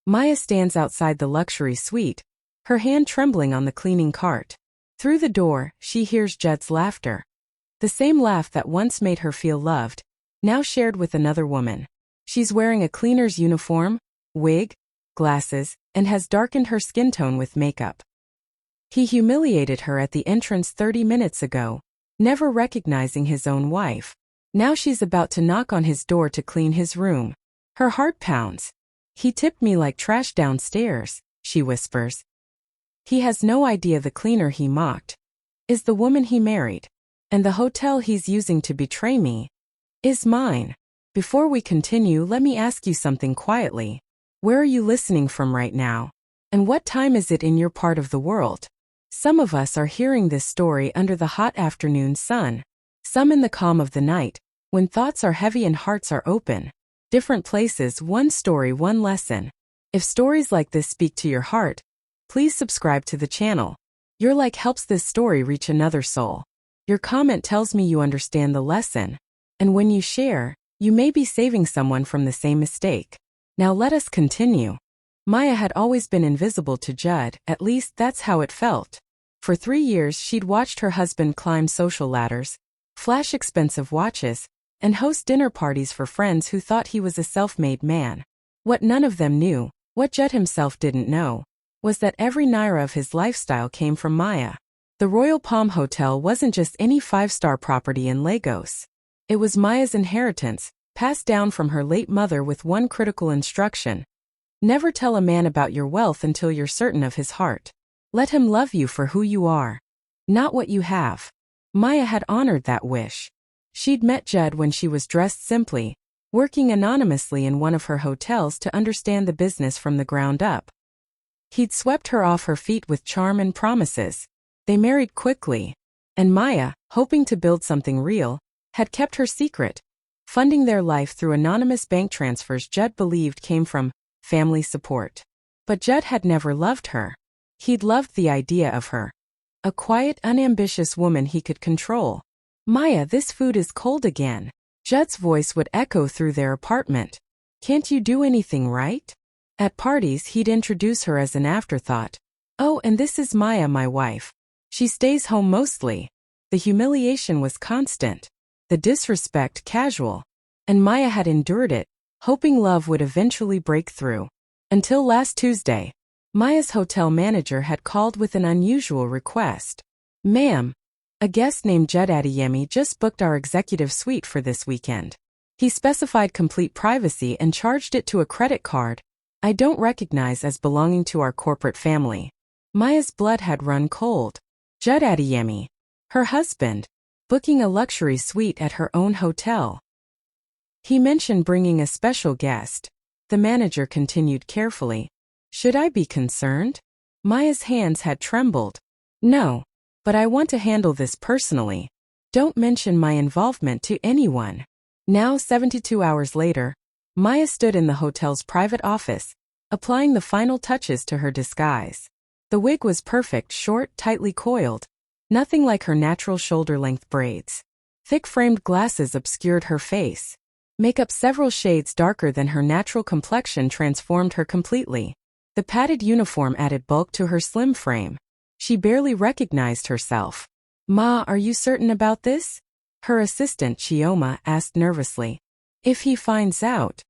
Maya stands outside the luxury suite, her hand trembling on the cleaning cart. Through the door, she hears Judd's laughter. The same laugh that once made her feel loved, now shared with another woman. She's wearing a cleaner's uniform, wig, glasses, and has darkened her skin tone with makeup. He humiliated her at the entrance 30 minutes ago, never recognizing his own wife. Now she's about to knock on his door to clean his room. Her heart pounds. He tipped me like trash downstairs, she whispers. He has no idea the cleaner he mocked is the woman he married, and the hotel he's using to betray me is mine. Before we continue, let me ask you something quietly. Where are you listening from right now? And what time is it in your part of the world? Some of us are hearing this story under the hot afternoon sun. Some in the calm of the night, when thoughts are heavy and hearts are open. Different places, one story, one lesson. If stories like this speak to your heart, please subscribe to the channel. Your like helps this story reach another soul. Your comment tells me you understand the lesson. And when you share, you may be saving someone from the same mistake. Now let us continue. Maya had always been invisible to Judd, at least that's how it felt. For 3 years she'd watched her husband climb social ladders, flash expensive watches, and host dinner parties for friends who thought he was a self-made man. What none of them knew, what Judd himself didn't know, was that every naira of his lifestyle came from Maya. The Royal Palm Hotel wasn't just any 5-star property in Lagos. It was Maya's inheritance, passed down from her late mother with one critical instruction. Never tell a man about your wealth until you're certain of his heart. Let him love you for who you are, not what you have. Maya had honored that wish. She'd met Judd when she was dressed simply, working anonymously in one of her hotels to understand the business from the ground up. He'd swept her off her feet with charm and promises. They married quickly, and Maya, hoping to build something real, had kept her secret, funding their life through anonymous bank transfers Judd believed came from family support. But Judd had never loved her. He'd loved the idea of her. A quiet, unambitious woman he could control. Maya, this food is cold again. Judd's voice would echo through their apartment. Can't you do anything right? At parties he'd introduce her as an afterthought. Oh, and this is Maya, my wife. She stays home mostly. The humiliation was constant. The disrespect casual. And Maya had endured it, hoping love would eventually break through. Until last Tuesday, Maya's hotel manager had called with an unusual request. Ma'am, a guest named Judd Adeyemi just booked our executive suite for this weekend. He specified complete privacy and charged it to a credit card I don't recognize as belonging to our corporate family. Maya's blood had run cold. Judd Adeyemi, her husband, booking a luxury suite at her own hotel. He mentioned bringing a special guest. The manager continued carefully. Should I be concerned? Maya's hands had trembled. No. But I want to handle this personally. Don't mention my involvement to anyone. Now, 72 hours later, Maya stood in the hotel's private office, applying the final touches to her disguise. The wig was perfect, short, tightly coiled, nothing like her natural shoulder-length braids. Thick framed glasses obscured her face. Makeup several shades darker than her natural complexion transformed her completely. The padded uniform added bulk to her slim frame. She barely recognized herself. Ma, are you certain about this? Her assistant, Chioma, asked nervously. If he finds out.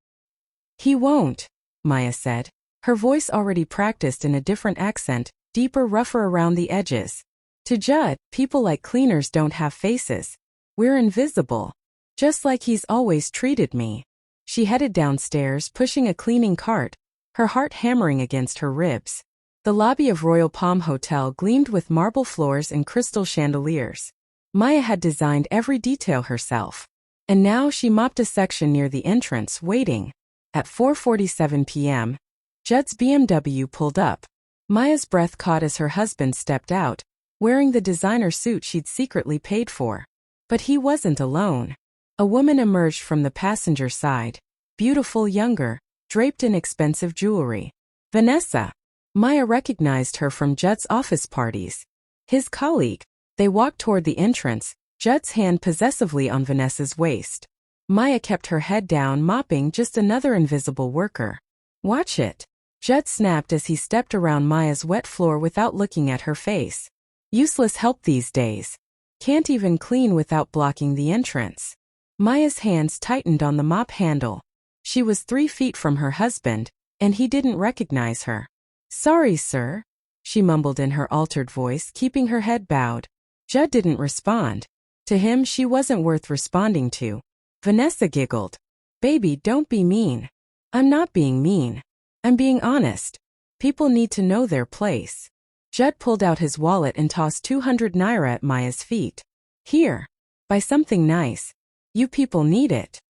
He won't, Maya said, her voice already practiced in a different accent, deeper, rougher around the edges. To Judd, people like cleaners don't have faces. We're invisible. Just like he's always treated me. She headed downstairs, pushing a cleaning cart, her heart hammering against her ribs. The lobby of Royal Palm Hotel gleamed with marble floors and crystal chandeliers. Maya had designed every detail herself. And now she mopped a section near the entrance, waiting. At 4:47 p.m., Judd's BMW pulled up. Maya's breath caught as her husband stepped out, wearing the designer suit she'd secretly paid for. But he wasn't alone. A woman emerged from the passenger side, beautiful, younger, draped in expensive jewelry. Vanessa. Maya recognized her from Judd's office parties. His colleague. They walked toward the entrance, Judd's hand possessively on Vanessa's waist. Maya kept her head down, mopping, just another invisible worker. Watch it. Judd snapped as he stepped around Maya's wet floor without looking at her face. Useless help these days. Can't even clean without blocking the entrance. Maya's hands tightened on the mop handle. She was 3 feet from her husband, and he didn't recognize her. "Sorry, sir," she mumbled in her altered voice, keeping her head bowed. Judd didn't respond. To him, she wasn't worth responding to. Vanessa giggled. "Baby, don't be mean." "I'm not being mean. I'm being honest. People need to know their place." Judd pulled out his wallet and tossed 200 naira at Maya's feet. "Here. Buy something nice. You people need it."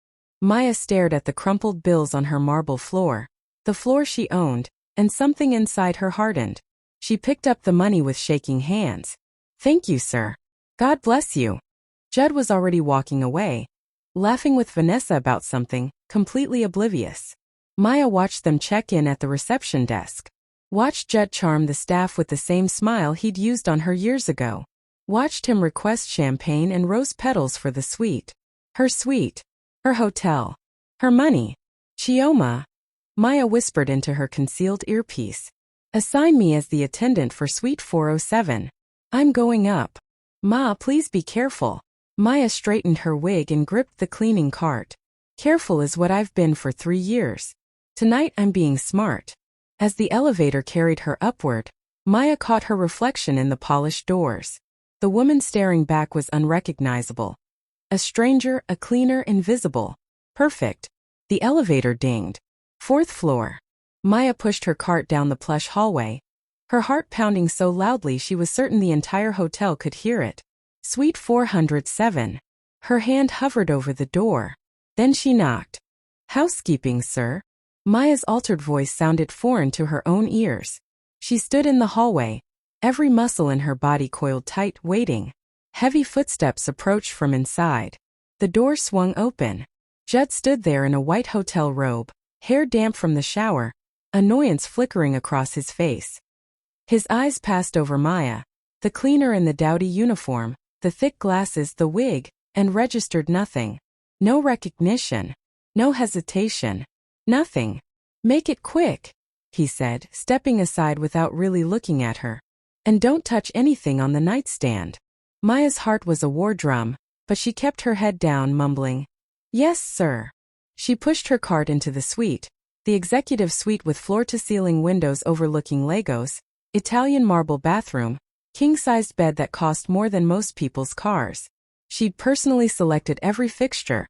Maya stared at the crumpled bills on her marble floor, the floor she owned, and something inside her hardened. She picked up the money with shaking hands. "Thank you, sir. God bless you." Judd was already walking away, laughing with Vanessa about something, completely oblivious. Maya watched them check in at the reception desk. Watched Judd charm the staff with the same smile he'd used on her years ago. Watched him request champagne and rose petals for the suite. Her suite. Her hotel. Her money. "Chioma," Maya whispered into her concealed earpiece. "Assign me as the attendant for suite 407. I'm going up." "Ma, please be careful." Maya straightened her wig and gripped the cleaning cart. "Careful is what I've been for 3 years. Tonight I'm being smart." As the elevator carried her upward, Maya caught her reflection in the polished doors. The woman staring back was unrecognizable. A stranger, a cleaner, invisible. Perfect. The elevator dinged. 4th floor. Maya pushed her cart down the plush hallway, her heart pounding so loudly she was certain the entire hotel could hear it. Suite 407. Her hand hovered over the door. Then she knocked. "Housekeeping, sir." Maya's altered voice sounded foreign to her own ears. She stood in the hallway, every muscle in her body coiled tight, waiting. Heavy footsteps approached from inside. The door swung open. Judd stood there in a white hotel robe, hair damp from the shower, annoyance flickering across his face. His eyes passed over Maya, the cleaner in the dowdy uniform, the thick glasses, the wig, and registered nothing. No recognition. No hesitation. Nothing. "Make it quick," he said, stepping aside without really looking at her. "And don't touch anything on the nightstand." Maya's heart was a war drum, but she kept her head down, mumbling, "Yes, sir." She pushed her cart into the suite, the executive suite with floor-to-ceiling windows overlooking Lagos, Italian marble bathroom, king-sized bed that cost more than most people's cars. She'd personally selected every fixture,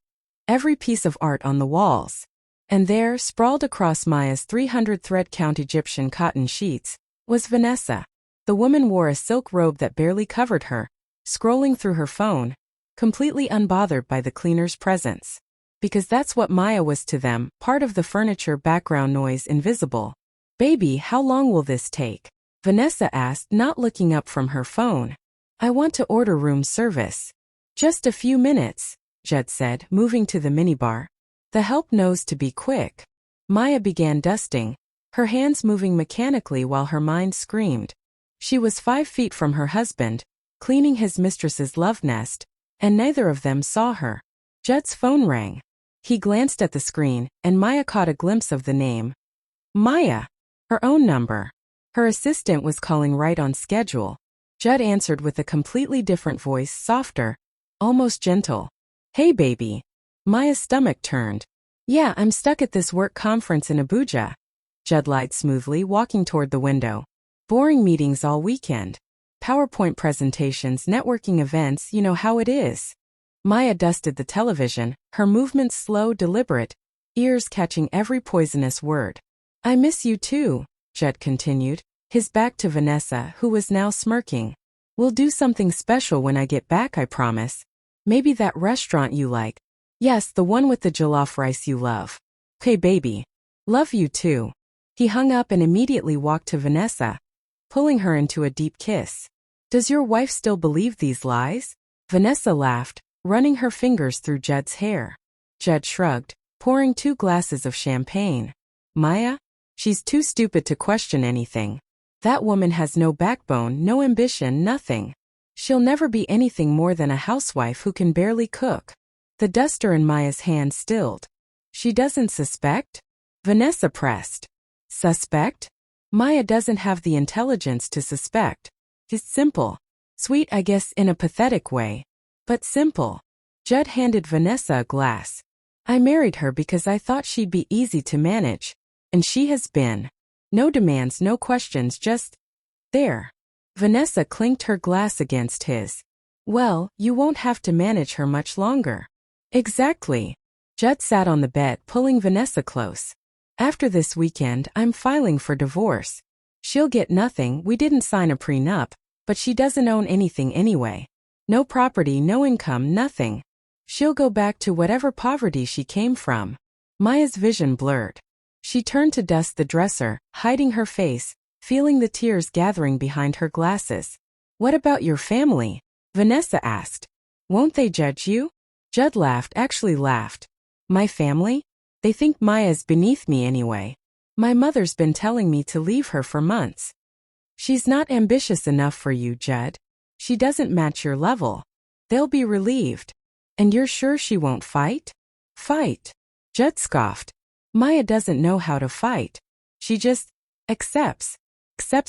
every piece of art on the walls. And there, sprawled across Maya's 300 thread-count Egyptian cotton sheets, was Vanessa. The woman wore a silk robe that barely covered her, scrolling through her phone, completely unbothered by the cleaner's presence. Because that's what Maya was to them, part of the furniture, background noise, invisible. "Baby, how long will this take?" Vanessa asked, not looking up from her phone. "I want to order room service." "Just a few minutes," Judd said, moving to the minibar. "The help knows to be quick." Maya began dusting, her hands moving mechanically while her mind screamed. She was 5 feet from her husband, cleaning his mistress's love nest, and neither of them saw her. Judd's phone rang. He glanced at the screen, and Maya caught a glimpse of the name. Maya. Her own number. Her assistant was calling right on schedule. Judd answered with a completely different voice, softer, almost gentle. "Hey, baby." Maya's stomach turned. "Yeah, I'm stuck at this work conference in Abuja." Judd lied smoothly, walking toward the window. "Boring meetings all weekend. PowerPoint presentations, networking events, you know how it is." Maya dusted the television, her movements slow, deliberate, ears catching every poisonous word. "I miss you too," Judd continued, his back to Vanessa, who was now smirking. "We'll do something special when I get back, I promise. Maybe that restaurant you like. Yes, the one with the jollof rice you love. Okay, baby. Love you too." He hung up and immediately walked to Vanessa, pulling her into a deep kiss. "Does your wife still believe these lies?" Vanessa laughed, running her fingers through Judd's hair. Judd shrugged, pouring 2 glasses of champagne. "Maya? She's too stupid to question anything. That woman has no backbone, no ambition, nothing. She'll never be anything more than a housewife who can barely cook." The duster in Maya's hand stilled. "She doesn't suspect?" Vanessa pressed. Suspect? Maya doesn't have the intelligence to suspect. It's simple. Sweet, I guess, in a pathetic way. But simple. Judd handed Vanessa a glass. I married her because I thought she'd be easy to manage. And she has been. No demands, no questions, just there. Vanessa clinked her glass against his. Well, you won't have to manage her much longer. Exactly. Judd sat on the bed, pulling Vanessa close. After this weekend, I'm filing for divorce. She'll get nothing, we didn't sign a prenup, but she doesn't own anything anyway. No property, no income, nothing. She'll go back to whatever poverty she came from. Maya's vision blurred. She turned to dust the dresser, hiding her face, feeling the tears gathering behind her glasses. What about your family? Vanessa asked. Won't they judge you? Judd laughed, actually laughed. My family? They think Maya's beneath me anyway. My mother's been telling me to leave her for months. She's not ambitious enough for you, Judd. She doesn't match your level. They'll be relieved. And you're sure she won't fight? Fight? Judd scoffed. Maya doesn't know how to fight. She just accepts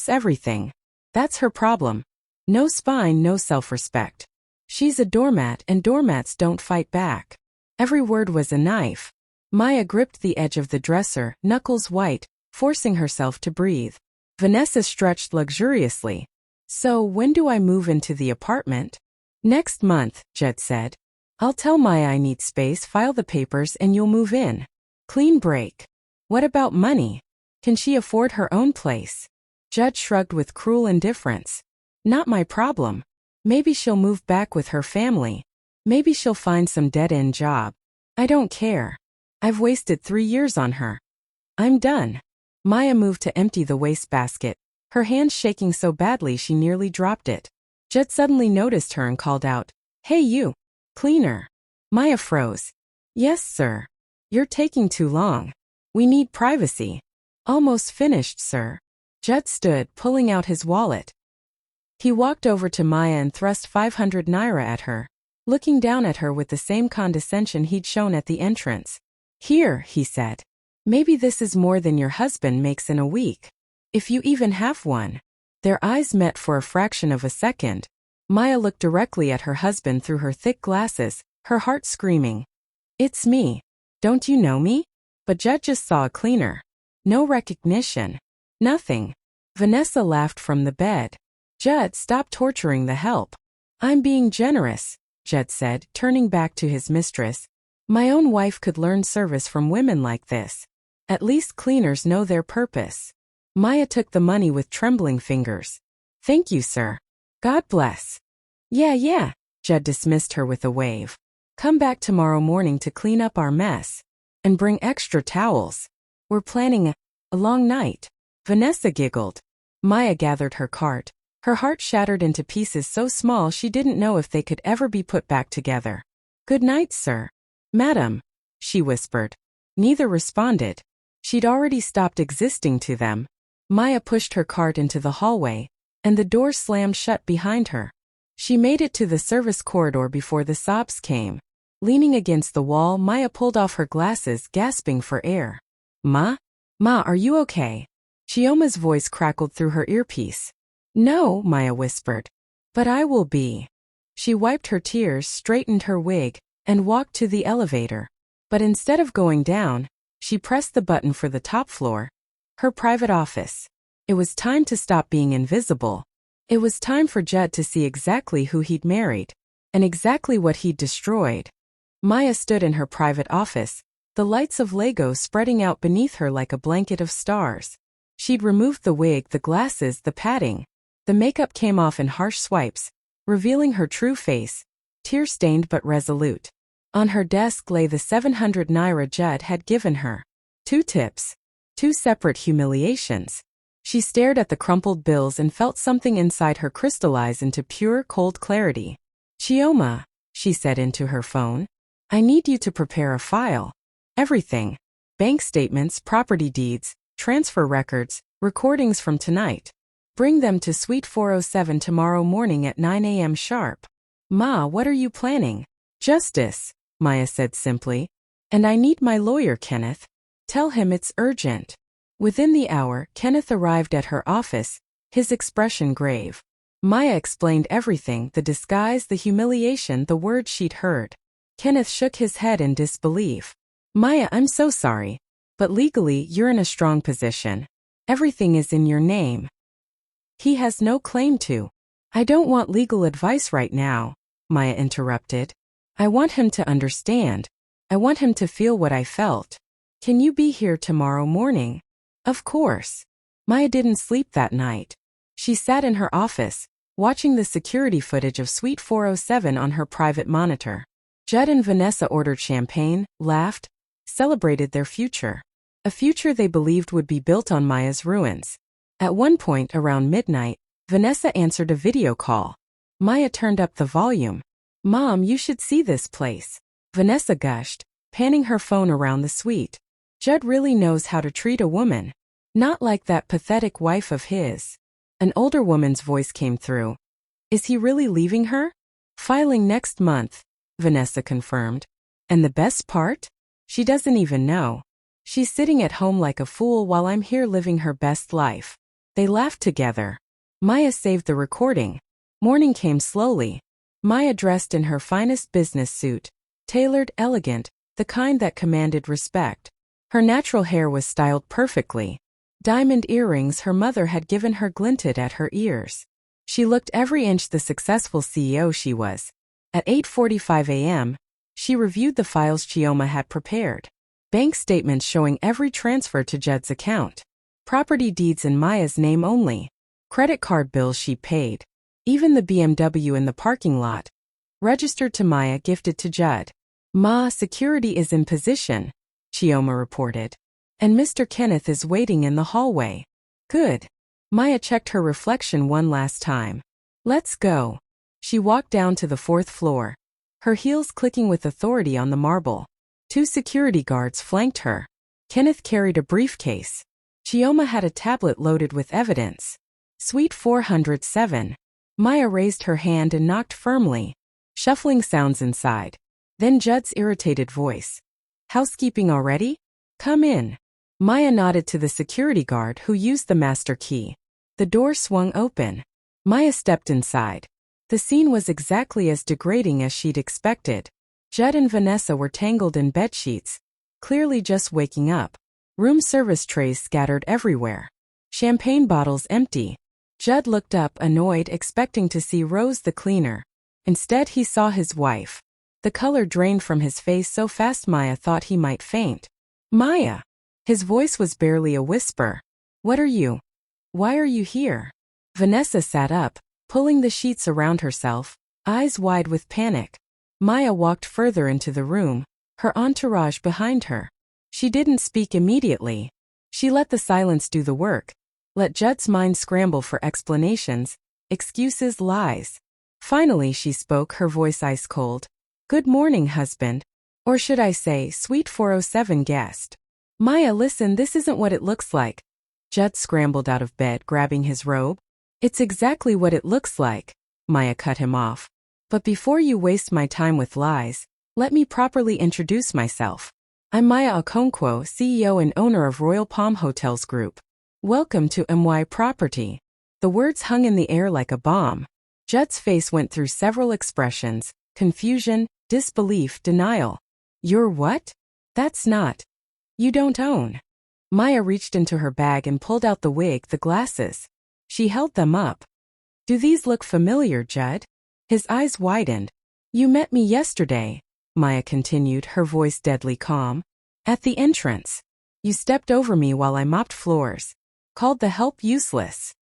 everything. That's her problem. No spine, no self-respect. She's a doormat, and doormats don't fight back. Every word was a knife. Maya gripped the edge of the dresser, knuckles white, forcing herself to breathe. Vanessa stretched luxuriously. So when do I move into the apartment? Next month, Judd said. I'll tell Maya I need space, file the papers, and you'll move in. Clean break. What about money? Can she afford her own place? Judd shrugged with cruel indifference. Not my problem. Maybe she'll move back with her family. Maybe she'll find some dead-end job. I don't care. I've wasted 3 years on her. I'm done. Maya moved to empty the wastebasket, her hands shaking so badly she nearly dropped it. Judd suddenly noticed her and called out, Hey you! Cleaner. Maya froze. Yes, sir. You're taking too long. We need privacy. Almost finished, sir. Judd stood, pulling out his wallet. He walked over to Maya and thrust 500 naira at her, looking down at her with the same condescension he'd shown at the entrance. Here, he said. Maybe this is more than your husband makes in a week. If you even have one. Their eyes met for a fraction of a second. Maya looked directly at her husband through her thick glasses, her heart screaming. It's me. Don't you know me? But Judd just saw a cleaner. No recognition. Nothing. Vanessa laughed from the bed. Judd, stop torturing the help. I'm being generous, Judd said, turning back to his mistress. My own wife could learn service from women like this. At least cleaners know their purpose. Maya took the money with trembling fingers. Thank you, sir. God bless. Yeah, Judd dismissed her with a wave. Come back tomorrow morning to clean up our mess. And bring extra towels. We're planning a long night. Vanessa giggled. Maya gathered her cart. Her heart shattered into pieces so small she didn't know if they could ever be put back together. Good night, sir. Madam, she whispered. Neither responded. She'd already stopped existing to them. Maya pushed her cart into the hallway, and the door slammed shut behind her. She made it to the service corridor before the sobs came. Leaning against the wall, Maya pulled off her glasses, gasping for air. Ma, are you okay? Chioma's voice crackled through her earpiece. No, Maya whispered. But I will be. She wiped her tears, straightened her wig, and walked to the elevator. But instead of going down, she pressed the button for the top floor. Her private office. It was time to stop being invisible. It was time for Judd to see exactly who he'd married, and exactly what he'd destroyed. Maya stood in her private office, the lights of Lego spreading out beneath her like a blanket of stars. She'd removed the wig, the glasses, the padding. The makeup came off in harsh swipes, revealing her true face, tear-stained but resolute. On her desk lay the 700 naira Judd had given her. 2 tips. 2 separate humiliations. She stared at the crumpled bills and felt something inside her crystallize into pure, cold clarity. Chioma, she said into her phone. I need you to prepare a file. Everything. Bank statements, property deeds, transfer records, recordings from tonight. Bring them to Suite 407 tomorrow morning at 9 a.m. sharp. Ma, what are you planning? Justice, Maya said simply. And I need my lawyer, Kenneth. Tell him it's urgent. Within the hour, Kenneth arrived at her office, his expression grave. Maya explained everything, the disguise, the humiliation, the words she'd heard. Kenneth shook his head in disbelief. Maya, I'm so sorry. But legally, you're in a strong position. Everything is in your name. He has no claim to. I don't want legal advice right now, Maya interrupted. I want him to understand. I want him to feel what I felt. Can you be here tomorrow morning? Of course. Maya didn't sleep that night. She sat in her office, watching the security footage of Suite 407 on her private monitor. Judd and Vanessa ordered champagne, laughed, celebrated their future. A future they believed would be built on Maya's ruins. At one point around midnight, Vanessa answered a video call. Maya turned up the volume. Mom, you should see this place. Vanessa gushed, panning her phone around the suite. Judd really knows how to treat a woman. Not like that pathetic wife of his. An older woman's voice came through. Is he really leaving her? Filing next month, Vanessa confirmed. And the best part? She doesn't even know. She's sitting at home like a fool while I'm here living her best life. They laughed together. Maya saved the recording. Morning came slowly. Maya dressed in her finest business suit, tailored, elegant, the kind that commanded respect. Her natural hair was styled perfectly. Diamond earrings her mother had given her glinted at her ears. She looked every inch the successful CEO she was. At 8:45 a.m., she reviewed the files Chioma had prepared. Bank statements showing every transfer to Judd's account. Property deeds in Maya's name only. Credit card bills she paid. Even the BMW in the parking lot. Registered to Maya, gifted to Judd. Ma, security is in position, Chioma reported. And Mr. Kenneth is waiting in the hallway. Good. Maya checked her reflection one last time. Let's go. She walked down to the 4th floor. Her heels clicking with authority on the marble. 2 security guards flanked her. Kenneth carried a briefcase. Chioma had a tablet loaded with evidence. Suite 407. Maya raised her hand and knocked firmly. Shuffling sounds inside. Then Judd's irritated voice. Housekeeping already? Come in. Maya nodded to the security guard who used the master key. The door swung open. Maya stepped inside. The scene was exactly as degrading as she'd expected. Judd and Vanessa were tangled in bedsheets, clearly just waking up. Room service trays scattered everywhere. Champagne bottles empty. Judd looked up, annoyed, expecting to see Rose the cleaner. Instead, he saw his wife. The color drained from his face so fast Maya thought he might faint. Maya! His voice was barely a whisper. What are you? Why are you here? Vanessa sat up, pulling the sheets around herself, eyes wide with panic. Maya walked further into the room, her entourage behind her. She didn't speak immediately. She let the silence do the work. Let Judd's mind scramble for explanations, excuses, lies. Finally she spoke, her voice ice cold. Good morning, husband. Or should I say, Suite 407 guest. Maya, listen, this isn't what it looks like. Judd scrambled out of bed, grabbing his robe. It's exactly what it looks like. Maya cut him off. But before you waste my time with lies, let me properly introduce myself. I'm Maya Okonkwo, CEO and owner of Royal Palm Hotels Group. Welcome to MY Property. The words hung in the air like a bomb. Judd's face went through several expressions: confusion, disbelief, denial. You're what? That's not. You don't own. Maya reached into her bag and pulled out the wig, the glasses. She held them up. Do these look familiar, Judd? His eyes widened. You met me yesterday, Maya continued, her voice deadly calm. At the entrance. You stepped over me while I mopped floors. Called the help useless.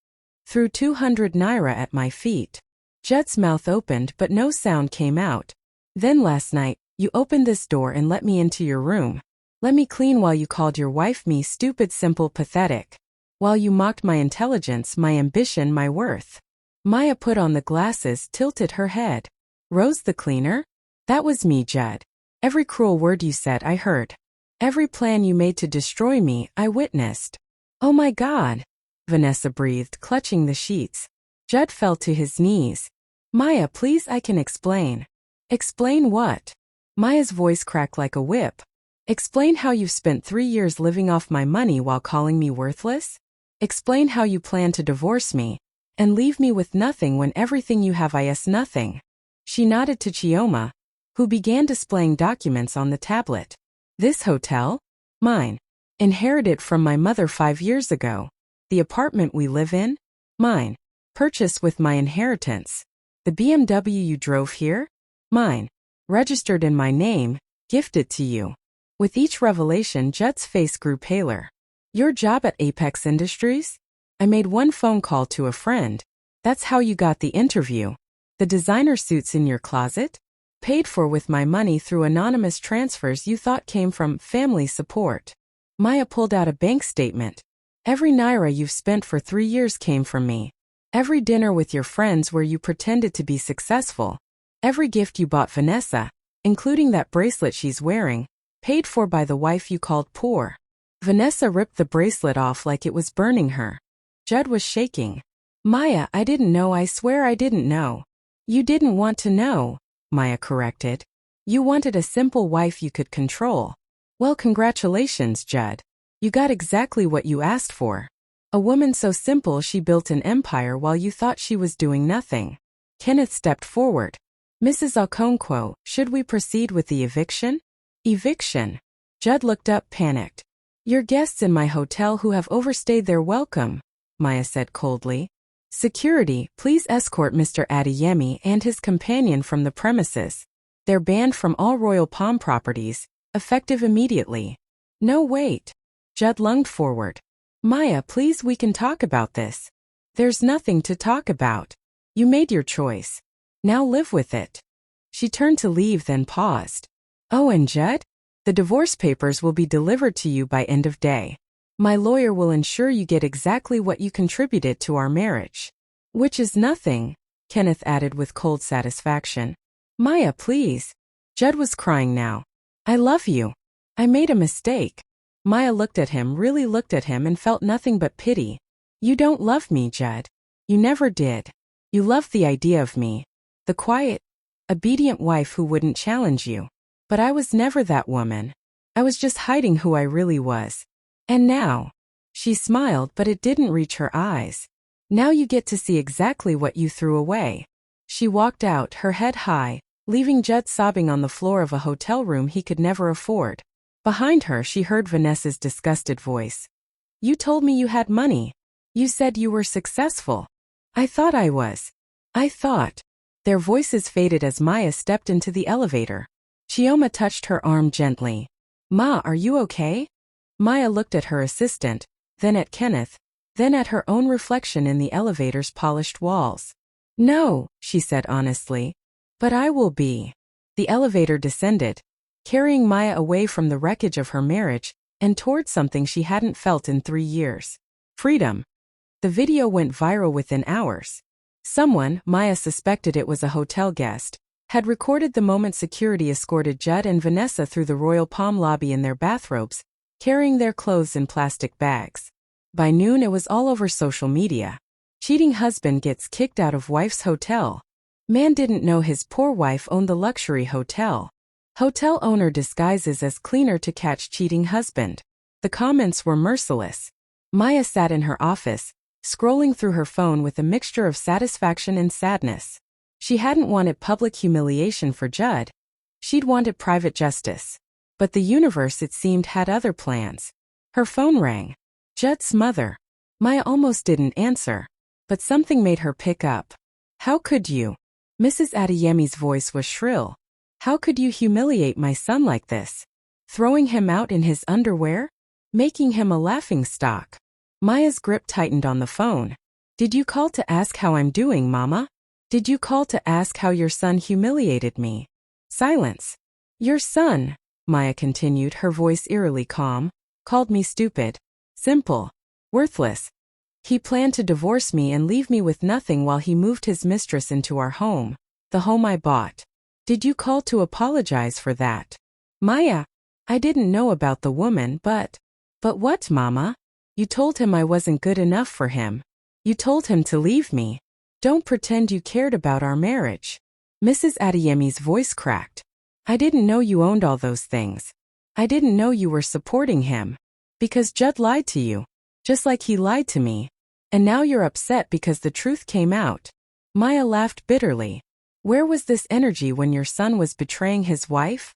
Threw 200 naira at my feet. Judd's mouth opened but no sound came out. Then last night, you opened this door and let me into your room. Let me clean while you called your wife me stupid, simple, pathetic. While you mocked my intelligence, my ambition, my worth. Maya put on the glasses, tilted her head. Rose the cleaner? That was me, Judd. Every cruel word you said I heard. Every plan you made to destroy me, I witnessed. Oh my God, Vanessa breathed, clutching the sheets. Judd fell to his knees. Maya, please, I can explain. Explain what? Maya's voice cracked like a whip. Explain how you've spent 3 years living off my money while calling me worthless? Explain how you plan to divorce me and leave me with nothing when everything you have is nothing. She nodded to Chioma, who began displaying documents on the tablet. This hotel? Mine. Inherited from my mother 5 years ago. The apartment we live in? Mine. Purchased with my inheritance. The BMW you drove here? Mine. Registered in my name, gifted to you. With each revelation, Judd's face grew paler. Your job at Apex Industries? I made one phone call to a friend. That's how you got the interview. The designer suits in your closet? Paid for with my money through anonymous transfers you thought came from family support. Maya pulled out a bank statement. Every naira you've spent for 3 years came from me. Every dinner with your friends where you pretended to be successful. Every gift you bought Vanessa, including that bracelet she's wearing, paid for by the wife you called poor. Vanessa ripped the bracelet off like it was burning her. Judd was shaking. Maya, I didn't know, I swear I didn't know. You didn't want to know, Maya corrected. You wanted a simple wife you could control. Well, congratulations, Judd. You got exactly what you asked for. A woman so simple she built an empire while you thought she was doing nothing. Kenneth stepped forward. Mrs. Okonkwo, should we proceed with the eviction? Eviction? Judd looked up, panicked. Your guests in my hotel who have overstayed their welcome, Maya said coldly. Security, please escort Mr. Adeyemi and his companion from the premises. They're banned from all Royal Palm properties, effective immediately. No, wait. Judd lunged forward. Maya, please, we can talk about this. There's nothing to talk about. You made your choice. Now live with it. She turned to leave, then paused. Oh, and Judd? The divorce papers will be delivered to you by end of day. My lawyer will ensure you get exactly what you contributed to our marriage. Which is nothing, Kenneth added with cold satisfaction. Maya, please. Judd was crying now. I love you. I made a mistake. Maya looked at him, really looked at him, and felt nothing but pity. You don't love me, Judd. You never did. You loved the idea of me. The quiet, obedient wife who wouldn't challenge you. But I was never that woman. I was just hiding who I really was. And now, she smiled, but it didn't reach her eyes. Now you get to see exactly what you threw away. She walked out, her head high, leaving Judd sobbing on the floor of a hotel room he could never afford. Behind her, she heard Vanessa's disgusted voice. You told me you had money. You said you were successful. I thought I was. I thought. Their voices faded as Maya stepped into the elevator. Chioma touched her arm gently. Ma, are you okay? Maya looked at her assistant, then at Kenneth, then at her own reflection in the elevator's polished walls. No, she said honestly. But I will be. The elevator descended, carrying Maya away from the wreckage of her marriage and toward something she hadn't felt in 3 years. Freedom. The video went viral within hours. Someone, Maya suspected it was a hotel guest, had recorded the moment security escorted Judd and Vanessa through the Royal Palm lobby in their bathrobes, carrying their clothes in plastic bags. By noon, it was all over social media. Cheating husband gets kicked out of wife's hotel. Man didn't know his poor wife owned the luxury hotel. Hotel owner disguises as cleaner to catch cheating husband. The comments were merciless. Maya sat in her office, scrolling through her phone with a mixture of satisfaction and sadness. She hadn't wanted public humiliation for Judd. She'd wanted private justice. But the universe, it seemed, had other plans. Her phone rang. Judd's mother. Maya almost didn't answer, but something made her pick up. How could you? Mrs. Adeyemi's voice was shrill. How could you humiliate my son like this? Throwing him out in his underwear? Making him a laughingstock? Maya's grip tightened on the phone. Did you call to ask how I'm doing, Mama? Did you call to ask how your son humiliated me? Silence. Your son, Maya continued, her voice eerily calm, called me stupid, simple, worthless. He planned to divorce me and leave me with nothing while he moved his mistress into our home, the home I bought. Did you call to apologize for that? Maya, I didn't know about the woman, but what, Mama? You told him I wasn't good enough for him. You told him to leave me. Don't pretend you cared about our marriage. Mrs. Adeyemi's voice cracked. I didn't know you owned all those things. I didn't know you were supporting him. Because Judd lied to you. Just like he lied to me. And now you're upset because the truth came out. Maya laughed bitterly. Where was this energy when your son was betraying his wife?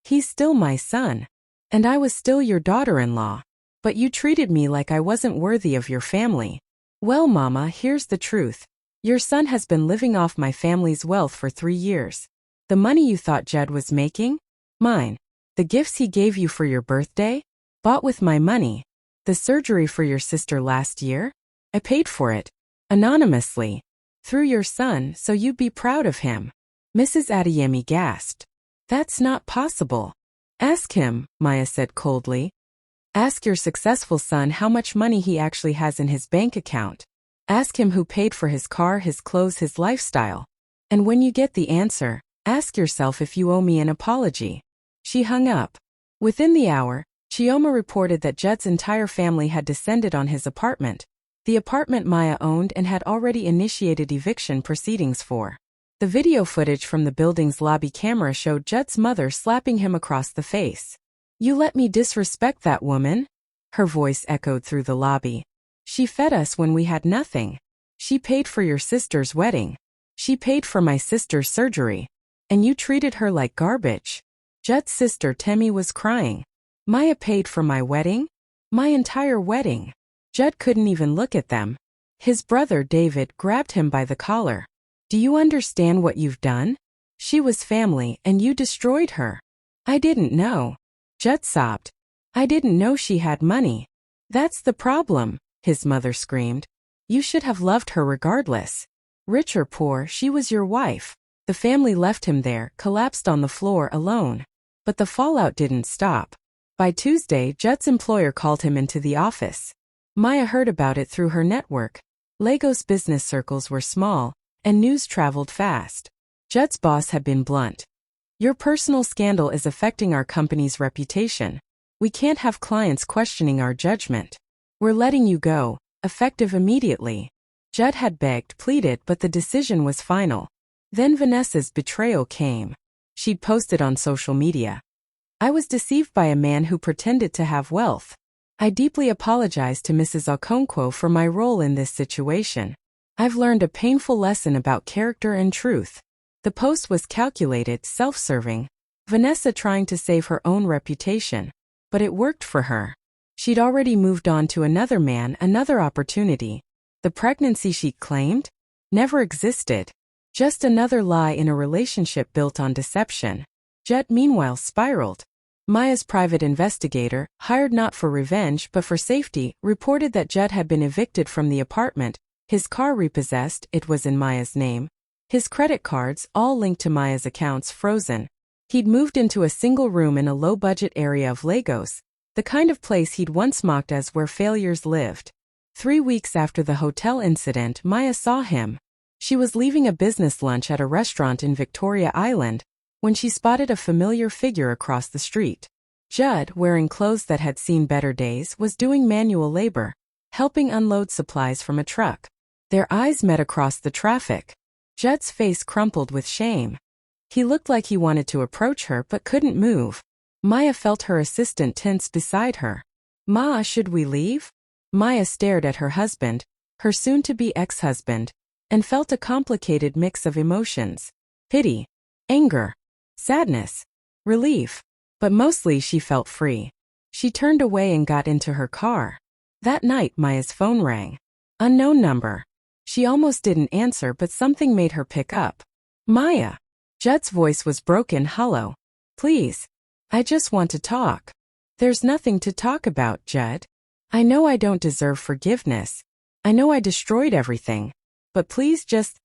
He's still my son. And I was still your daughter-in-law. But you treated me like I wasn't worthy of your family. Well, Mama, here's the truth. Your son has been living off my family's wealth for 3 years. The money you thought Judd was making? Mine. The gifts he gave you for your birthday? Bought with my money. The surgery for your sister last year? I paid for it. Anonymously. Through your son, so you'd be proud of him. Mrs. Adeyemi gasped. That's not possible. Ask him, Maya said coldly. Ask your successful son how much money he actually has in his bank account. Ask him who paid for his car, his clothes, his lifestyle. And when you get the answer, ask yourself if you owe me an apology. She hung up. Within the hour, Chioma reported that Judd's entire family had descended on his apartment, the apartment Maya owned and had already initiated eviction proceedings for. The video footage from the building's lobby camera showed Judd's mother slapping him across the face. You let me disrespect that woman? Her voice echoed through the lobby. She fed us when we had nothing. She paid for your sister's wedding. She paid for my sister's surgery. And you treated her like garbage. Judd's sister Temi was crying. Maya paid for my wedding? My entire wedding. Judd couldn't even look at them. His brother David grabbed him by the collar. Do you understand what you've done? She was family and you destroyed her. I didn't know. Judd sobbed. I didn't know she had money. That's the problem, his mother screamed. You should have loved her regardless. Rich or poor, she was your wife. The family left him there, collapsed on the floor alone. But the fallout didn't stop. By Tuesday, Judd's employer called him into the office. Maya heard about it through her network. Lagos business circles were small, and news traveled fast. Judd's boss had been blunt. Your personal scandal is affecting our company's reputation. We can't have clients questioning our judgment. We're letting you go, effective immediately. Judd had begged, pleaded, but the decision was final. Then Vanessa's betrayal came. She'd posted on social media. I was deceived by a man who pretended to have wealth. I deeply apologize to Mrs. Okonkwo for my role in this situation. I've learned a painful lesson about character and truth. The post was calculated, self-serving. Vanessa trying to save her own reputation. But it worked for her. She'd already moved on to another man, another opportunity. The pregnancy she claimed? Never existed. Just another lie in a relationship built on deception. Judd meanwhile spiraled. Maya's private investigator, hired not for revenge but for safety, reported that Judd had been evicted from the apartment, his car repossessed, it was in Maya's name. His credit cards, all linked to Maya's accounts, frozen. He'd moved into a single room in a low-budget area of Lagos, the kind of place he'd once mocked as where failures lived. 3 weeks after the hotel incident, Maya saw him. She was leaving a business lunch at a restaurant in Victoria Island when she spotted a familiar figure across the street. Judd, wearing clothes that had seen better days, was doing manual labor, helping unload supplies from a truck. Their eyes met across the traffic. Judd's face crumpled with shame. He looked like he wanted to approach her but couldn't move. Maya felt her assistant tense beside her. Ma, should we leave? Maya stared at her husband, her soon-to-be ex-husband, and felt a complicated mix of emotions. Pity, anger, sadness, relief. But mostly she felt free. She turned away and got into her car. That night Maya's phone rang. Unknown number. She almost didn't answer but something made her pick up. Maya. Judd's voice was broken, hollow. Please. I just want to talk. There's nothing to talk about, Judd. I know I don't deserve forgiveness. I know I destroyed everything. But please just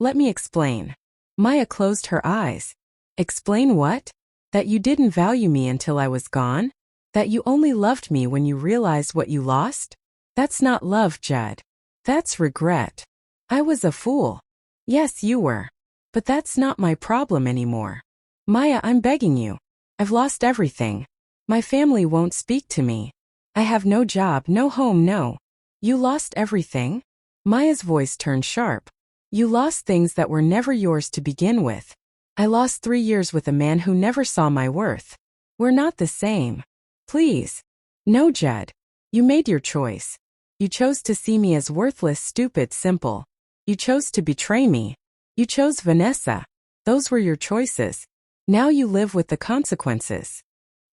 let me explain. Maya closed her eyes. Explain what? That you didn't value me until I was gone? That you only loved me when you realized what you lost? That's not love, Judd. That's regret. I was a fool. Yes, you were. But that's not my problem anymore. Maya, I'm begging you. I've lost everything. My family won't speak to me. I have no job, no home, no. You lost everything? Maya's voice turned sharp. You lost things that were never yours to begin with. I lost 3 years with a man who never saw my worth. We're not the same. Please. No, Judd. You made your choice. You chose to see me as worthless, stupid, simple. You chose to betray me. You chose Vanessa. Those were your choices. Now you live with the consequences.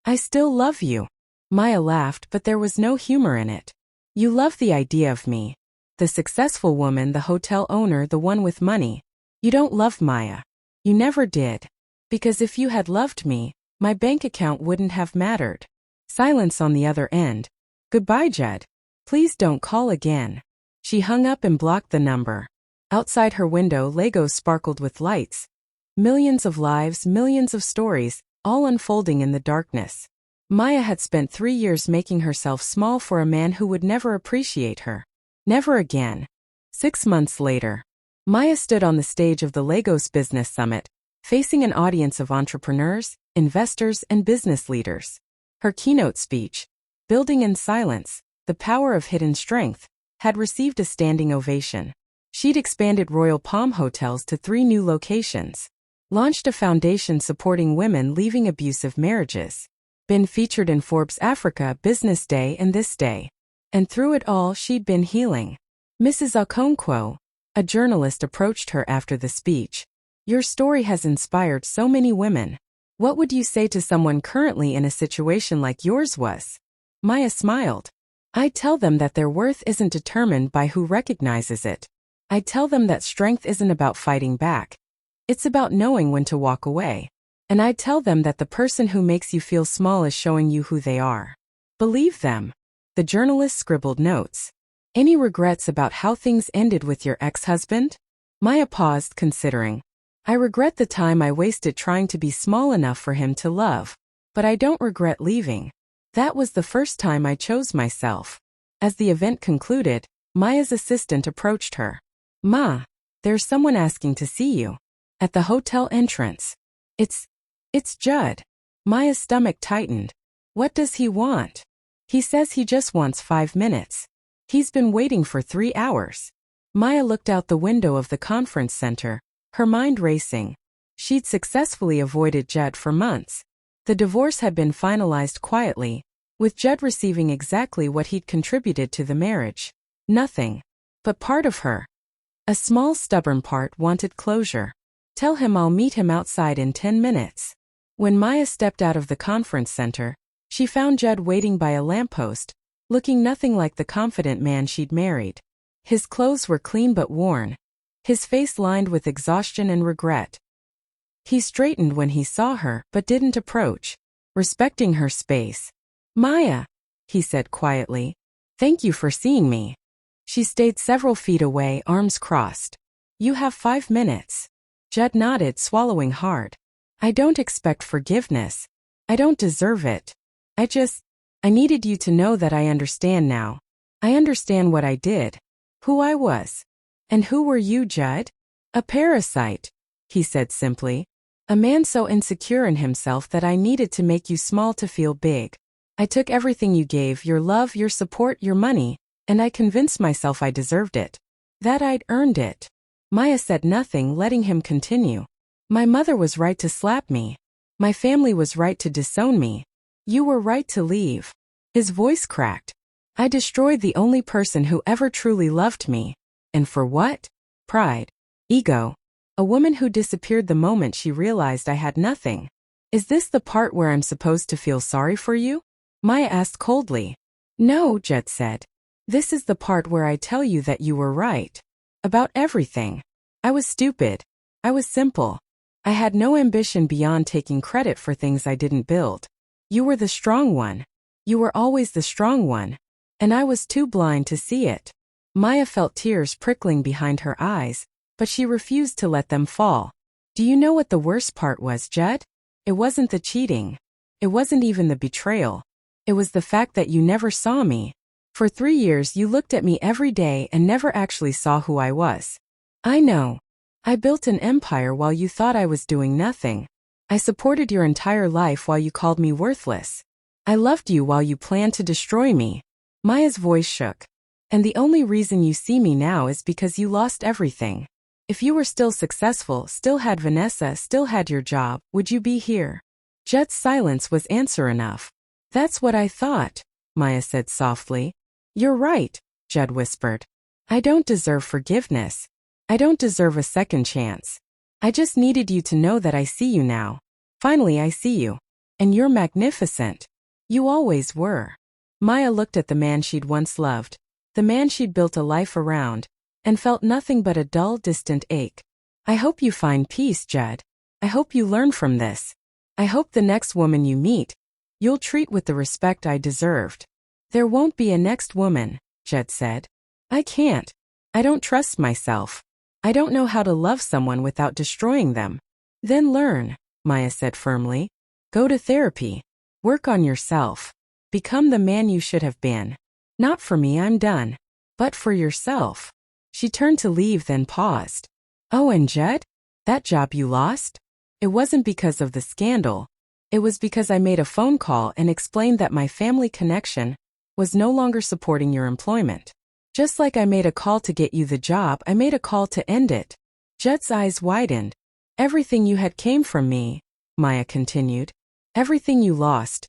I still love you. Maya laughed, but there was no humor in it. You love the idea of me. The successful woman, the hotel owner, the one with money. You don't love Maya. You never did. Because if you had loved me, my bank account wouldn't have mattered. Silence on the other end. Goodbye, Judd. Please don't call again. She hung up and blocked the number. Outside her window, Legos sparkled with lights. Millions of lives, millions of stories, all unfolding in the darkness. Maya had spent 3 years making herself small for a man who would never appreciate her. Never again. 6 months later, Maya stood on the stage of the Lagos Business Summit, facing an audience of entrepreneurs, investors, and business leaders. Her keynote speech, Building in Silence, The Power of Hidden Strength, had received a standing ovation. She'd expanded Royal Palm Hotels to 3 new locations, launched a foundation supporting women leaving abusive marriages, been featured in Forbes Africa, Business Day, and This Day. And through it all, she'd been healing. Mrs. Okonkwo, a journalist, approached her after the speech. Your story has inspired so many women. What would you say to someone currently in a situation like yours was? Maya smiled. I tell them that their worth isn't determined by who recognizes it. I tell them that strength isn't about fighting back. It's about knowing when to walk away. And I tell them that the person who makes you feel small is showing you who they are. Believe them. The journalist scribbled notes. Any regrets about how things ended with your ex-husband? Maya paused, considering. I regret the time I wasted trying to be small enough for him to love. But I don't regret leaving. That was the first time I chose myself. As the event concluded, Maya's assistant approached her. Ma, there's someone asking to see you. At the hotel entrance. It's Judd. Maya's stomach tightened. What does he want? He says he just wants 5 minutes. He's been waiting for 3 hours. Maya looked out the window of the conference center, her mind racing. She'd successfully avoided Judd for months. The divorce had been finalized quietly, with Judd receiving exactly what he'd contributed to the marriage. Nothing. But part of her, a small stubborn part, wanted closure. Tell him I'll meet him outside in 10 minutes. When Maya stepped out of the conference center, she found Judd waiting by a lamppost, looking nothing like the confident man she'd married. His clothes were clean but worn, his face lined with exhaustion and regret. He straightened when he saw her, but didn't approach, respecting her space. Maya, he said quietly, thank you for seeing me. She stayed several feet away, arms crossed. You have 5 minutes. Judd nodded, swallowing hard. I don't expect forgiveness. I don't deserve it. I needed you to know that I understand now. I understand what I did, who I was. And who were you, Judd? A parasite, he said simply. A man so insecure in himself that I needed to make you small to feel big. I took everything you gave, your love, your support, your money, and I convinced myself I deserved it. That I'd earned it. Maya said nothing, letting him continue. My mother was right to slap me. My family was right to disown me. You were right to leave. His voice cracked. I destroyed the only person who ever truly loved me. And for what? Pride. Ego. A woman who disappeared the moment she realized I had nothing. Is this the part where I'm supposed to feel sorry for you? Maya asked coldly. No, Judd said. This is the part where I tell you that you were right. About everything. I was stupid. I was simple. I had no ambition beyond taking credit for things I didn't build. You were the strong one. You were always the strong one. And I was too blind to see it. Maya felt tears prickling behind her eyes, but she refused to let them fall. Do you know what the worst part was, Judd? It wasn't the cheating. It wasn't even the betrayal. It was the fact that you never saw me. For 3 years you looked at me every day and never actually saw who I was. I know. I built an empire while you thought I was doing nothing. I supported your entire life while you called me worthless. I loved you while you planned to destroy me. Maya's voice shook. And the only reason you see me now is because you lost everything. If you were still successful, still had Vanessa, still had your job, would you be here? Judd's silence was answer enough. That's what I thought, Maya said softly. You're right, Judd whispered. I don't deserve forgiveness. I don't deserve a second chance. I just needed you to know that I see you now. Finally I see you. And you're magnificent. You always were. Maya looked at the man she'd once loved, the man she'd built a life around, and felt nothing but a dull, distant ache. I hope you find peace, Judd. I hope you learn from this. I hope the next woman you meet, you'll treat with the respect I deserved. There won't be a next woman, Judd said. I can't. I don't trust myself. I don't know how to love someone without destroying them. Then learn, Maya said firmly. Go to therapy. Work on yourself. Become the man you should have been. Not for me, I'm done. But for yourself. She turned to leave, then paused. Oh, and Judd? That job you lost? It wasn't because of the scandal. It was because I made a phone call and explained that my family connection was no longer supporting your employment. Just like I made a call to get you the job, I made a call to end it. Judd's eyes widened. Everything you had came from me, Maya continued. Everything you lost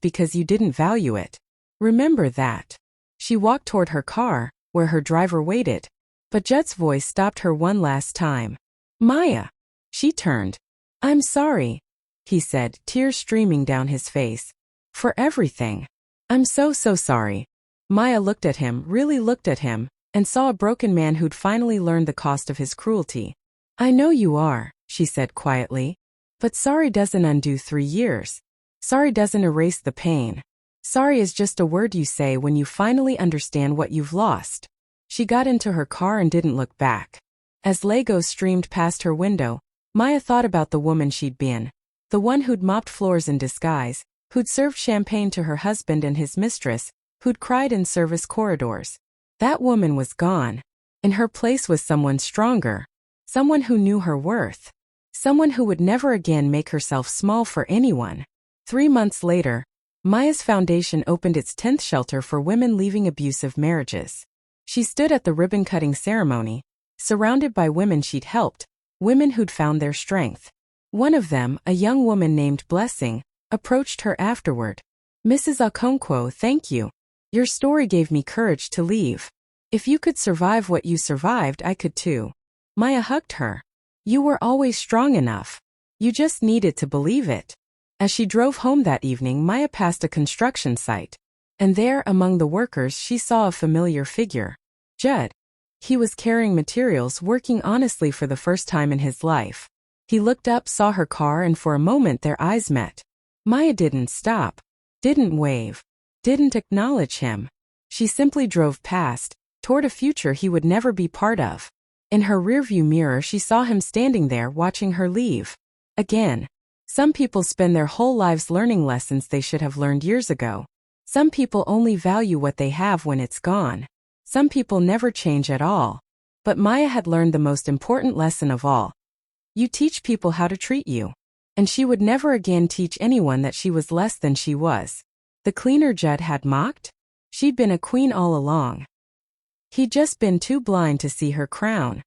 because you didn't value it. Remember that. She walked toward her car, where her driver waited. But Judd's voice stopped her one last time. Maya. She turned. I'm sorry, he said, tears streaming down his face. For everything. I'm so sorry. Maya looked at him, really looked at him, and saw a broken man who'd finally learned the cost of his cruelty. I know you are, she said quietly. But sorry doesn't undo 3 years. Sorry doesn't erase the pain. Sorry is just a word you say when you finally understand what you've lost. She got into her car and didn't look back. As Legos streamed past her window, Maya thought about the woman she'd been. The one who'd mopped floors in disguise, who'd served champagne to her husband and his mistress, who'd cried in service corridors. That woman was gone. In her place was someone stronger. Someone who knew her worth. Someone who would never again make herself small for anyone. 3 months later, Maya's foundation opened its 10th shelter for women leaving abusive marriages. She stood at the ribbon-cutting ceremony, surrounded by women she'd helped, women who'd found their strength. One of them, a young woman named Blessing, approached her afterward. Mrs. Okonkwo, thank you. Your story gave me courage to leave. If you could survive what you survived, I could too. Maya hugged her. You were always strong enough. You just needed to believe it. As she drove home that evening, Maya passed a construction site. And there, among the workers, she saw a familiar figure. Judd. He was carrying materials, working honestly for the first time in his life. He looked up, saw her car, and for a moment their eyes met. Maya didn't stop, didn't wave, didn't acknowledge him. She simply drove past, toward a future he would never be part of. In her rearview mirror, she saw him standing there, watching her leave. Again. Some people spend their whole lives learning lessons they should have learned years ago. Some people only value what they have when it's gone. Some people never change at all. But Maya had learned the most important lesson of all. You teach people how to treat you. And she would never again teach anyone that she was less than she was. The cleaner Judd had mocked? She'd been a queen all along. He'd just been too blind to see her crown.